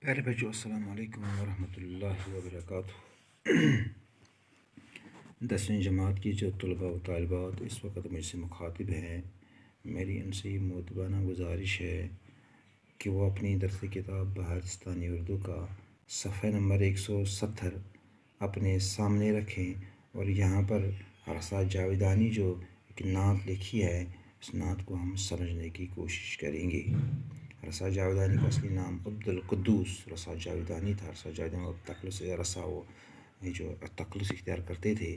پیارے بچوں، السلام علیکم ورحمۃ اللہ وبرکاتہ۔ 10ویں جماعت کی جو طلباء و طالبات اس وقت مجھ سے مخاطب ہیں، میری ان سے مؤدبانہ گزارش ہے کہ وہ اپنی درس کتاب بہارستانی اردو کا صفحہ نمبر 170 اپنے سامنے رکھیں، اور یہاں پر رسا جاویدانی جو ایک نعت لکھی ہے، اس نعت کو ہم سمجھنے کی کوشش کریں گے۔ رسا جاویدانی کا اصلی نام عبدالقدوس رسا جاویدانی تھا۔ رسا جاویدانی تخلص رسا، وہ جو تخلص اختیار کرتے تھے۔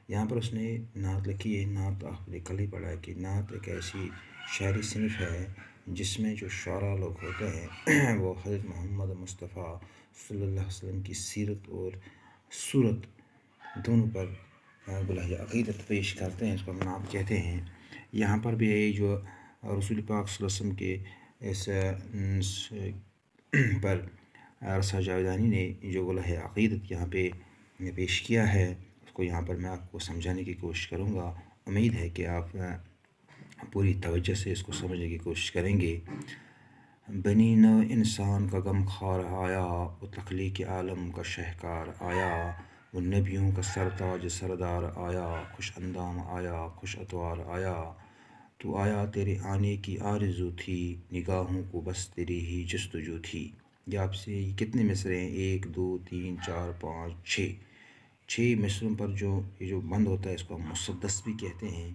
یہاں پر اس نے نعت لکھی ہے۔ نعت آپ نے کل ہی پڑھا ہے کہ نعت ایک ایسی شعری صنف ہے جس میں جو شعراء لوگ ہوتے ہیں وہ حضرت محمد مصطفیٰ صلی اللہ علیہ وسلم کی سیرت اور صورت دونوں پر بلحاظ عقیدت پیش کرتے ہیں، اس کو ہم نعت کہتے ہیں۔ یہاں پر بھی جو رسول پاک صلی اللہ علیہ وسلم کے اس پر رسا جاویدانی نے جو بلحاظ عقیدت یہاں پہ پیش کیا ہے، اس کو یہاں پر میں آپ کو سمجھانے کی کوشش کروں گا۔ امید ہے کہ آپ پوری توجہ سے اس کو سمجھنے کی کوشش کریں گے۔ بنی نو انسان کا غم خار آیا، وہ تخلیق عالم کا شہکار آیا، وہ نبیوں کا سرتاج سردار آیا، خوش اندام آیا، خوش اتوار آیا، تو آیا تیرے آنے کی آرزو تھی، نگاہوں کو بس تیری ہی جستجو تھی۔ یہ آپ سے کتنے مصرے ہیں؟ 1 2 3 4 5 6 مصروں پر یہ جو بند ہوتا ہے اس کو ہم مسدس بھی کہتے ہیں۔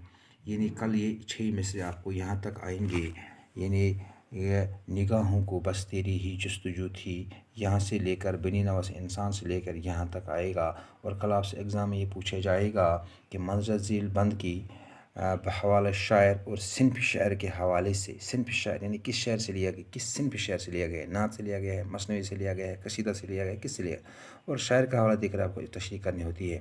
یعنی کل یہ 6 مصرے آپ کو یہاں تک آئیں گے، یعنی یہ نگاہوں کو بس تیری ہی جستجو تھی، یہاں سے لے کر بنی نوع انسان سے لے کر یہاں تک آئے گا۔ اور کل آپ سے ایگزام میں یہ پوچھا جائے گا کہ مندرجہ ذیل بند کی بحوالہ شاعر اور صنف شعر کے حوالے سے، صنف شعر یعنی کس شعر سے لیا گیا، کس صنف شعر سے لیا گیا ہے، نعت سے لیا گیا ہے، مثنوی سے لیا گیا ہے، قصیدہ سے لیا گیا ہے، کس سے لیا، اور شاعر کا حوالہ دے کر آپ کو تشریح کرنی ہوتی ہے۔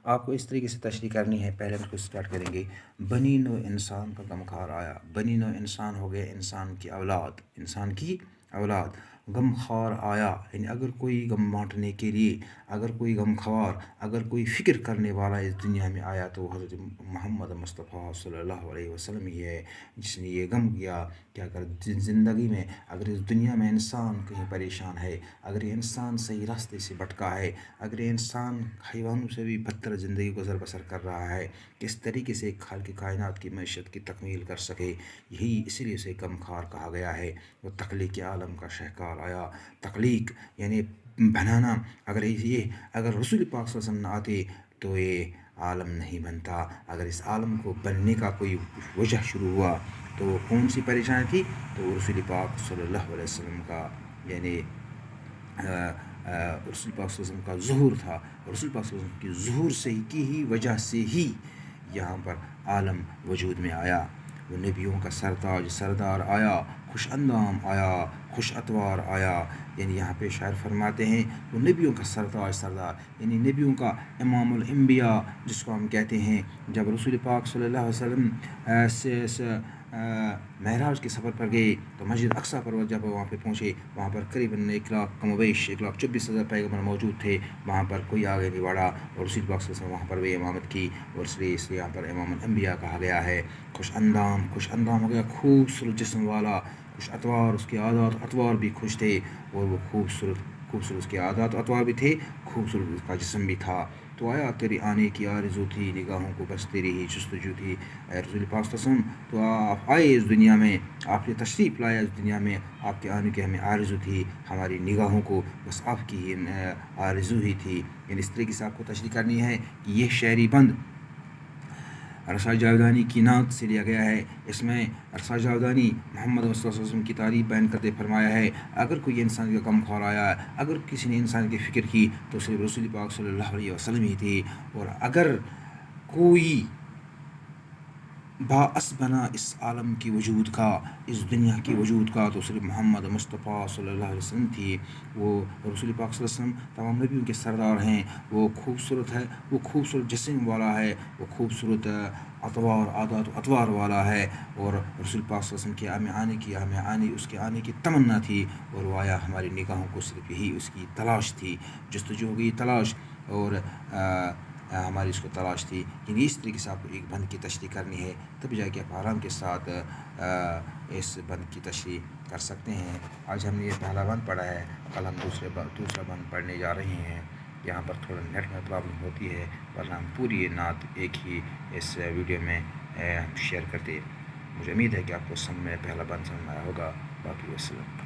آپ کو اس طریقے سے تشریح کرنی ہے۔ پہلے ہم اس کو اسٹارٹ کریں گے۔ بنی نو انسان کا غم خار آیا۔ بنی نو انسان ہو گیا انسان کی اولاد، انسان کی اولاد۔ غم خار آیا یعنی اگر کوئی غم بانٹنے کے لیے، اگر کوئی غم خوار، اگر کوئی فکر کرنے والا اس دنیا میں آیا تو حضرت محمد مصطفیٰ صلی اللہ علیہ وسلم ہی ہے، جس نے یہ غم کیا کہ اگر زندگی میں، اگر اس دنیا میں انسان کہیں پریشان ہے، اگر یہ انسان صحیح راستے سے بھٹکا ہے، اگر یہ انسان حیوانوں سے بھی بدتر زندگی گزر بسر کر رہا ہے، کس طریقے سے خالق کائنات کی معیشت کی تکمیل کر سکے، یہی اس لیے اسے غم خار کہا گیا ہے۔ وہ تخلیق عالم کا شہکار آیا۔ تخلیق یعنی بنانا، اگر رسول پاک صلی اللہ علیہ وسلم نہ آتے تو یہ عالم نہیں بنتا۔ اگر اس عالم کو بننے کا کوئی وجہ شروع ہوا تو کون سی پریشانی تھی؟ تو رسول پاک صلی اللہ علیہ وسلم کا، یعنی رسول پاک صلی اللہ علیہ وسلم کا ظہور تھا۔ رسول پاک صلی اللہ علیہ وسلم کی ظہور کی ہی وجہ سے ہی یہاں پر عالم وجود میں آیا۔ وہ نبیوں کا سرتاج سردار آیا، خوش اندام آیا، خوش اتوار آیا۔ یعنی یہاں پہ شاعر فرماتے ہیں وہ نبیوں کا سرتاج سردار، یعنی نبیوں کا امام الانبیاء جس کو ہم کہتے ہیں۔ جب رسول پاک صلی اللہ علیہ وسلم معراج کے سفر پر گئے تو مسجد اقصیٰ پر جب وہاں پہ پہنچے، وہاں پر قریباً 1 لاکھ کم و بیش 1,24,000 پیغمبر موجود تھے۔ وہاں پر کوئی آگے نہیں بڑھا اور رسول پاک صلی اللہ علیہ وسلم وہاں پر بھی امامت کی، اور اس لیے یہاں پر امام الانبیاء کہا گیا ہے۔ خوش اندام ہو گیا خوبصورت جسم والا، خوش اتوار، اس کے عادات اتوار بھی خوش تھے، اور وہ خوبصورت اس کے عادات اتوار بھی تھے، خوبصورت اس کا جسم بھی تھا۔ تو آیا تیرے آنے کی آرزو تھی، نگاہوں کو بس تیری ہی جستجو تھی۔ اے رسول پاک صلی اللہ علیہ وسلم، تو آپ آئے اس دنیا میں، آپ نے تشریف لایا اس دنیا میں، آپ کے آنے کی ہمیں آرزو تھی، ہماری نگاہوں کو بس آپ کی ہی آرزو ہی تھی۔ یعنی اس طریقے سے آپ کو تشریح کرنی ہے کہ یہ شعری بند رسا جاویدانی کی نعت سے لیا گیا ہے۔ اس میں رسا جاویدانی محمد مصطفیٰ صلی اللہ علیہ وسلم کی تعریف بیان کرتے فرمایا ہے، اگر کوئی انسان کا غم خار آیا، اگر کسی نے انسان کی فکر کی تو صرف رسول پاک صلی اللہ علیہ وسلم ہی تھے، اور اگر کوئی باعث بنا اس عالم کی وجود کا، اس دنیا کی وجود کا، تو صرف محمد مصطفیٰ صلی اللہ علیہ وسلم تھی۔ وہ رسول پاک صلی اللہ علیہ وسلم تمام نبیوں کے سردار ہیں۔ وہ خوبصورت ہے، وہ خوبصورت جسم والا ہے، وہ خوبصورت عادات و اطوار والا ہے، اور رسول پاک صلی اللہ علیہ وسلم کے اس کے آنے کی تمنا تھی، اور وہ آیا ہماری نگاہوں کو صرف یہی اس کی تلاش تھی، جستجو کی تلاش، اور ہماری اس کو تلاش تھی، یعنی اس طریقے سے آپ کو ایک بند کی تشریح کرنی ہے، تب جا کے آپ آرام کے ساتھ اس بند کی تشریح کر سکتے ہیں۔ آج ہم نے یہ پہلا بند پڑھا ہے، کل ہم دوسرا بند پڑھنے جا رہے ہیں۔ یہاں پر تھوڑا نیٹ میں پرابلم ہوتی ہے، ورنہ ہم پوری نعت ایک ہی اس ویڈیو میں شیئر کرتے۔ مجھے امید ہے کہ آپ کو سمجھ میں پہلا بند سمجھ میں آیا ہوگا۔ باقی وسلم۔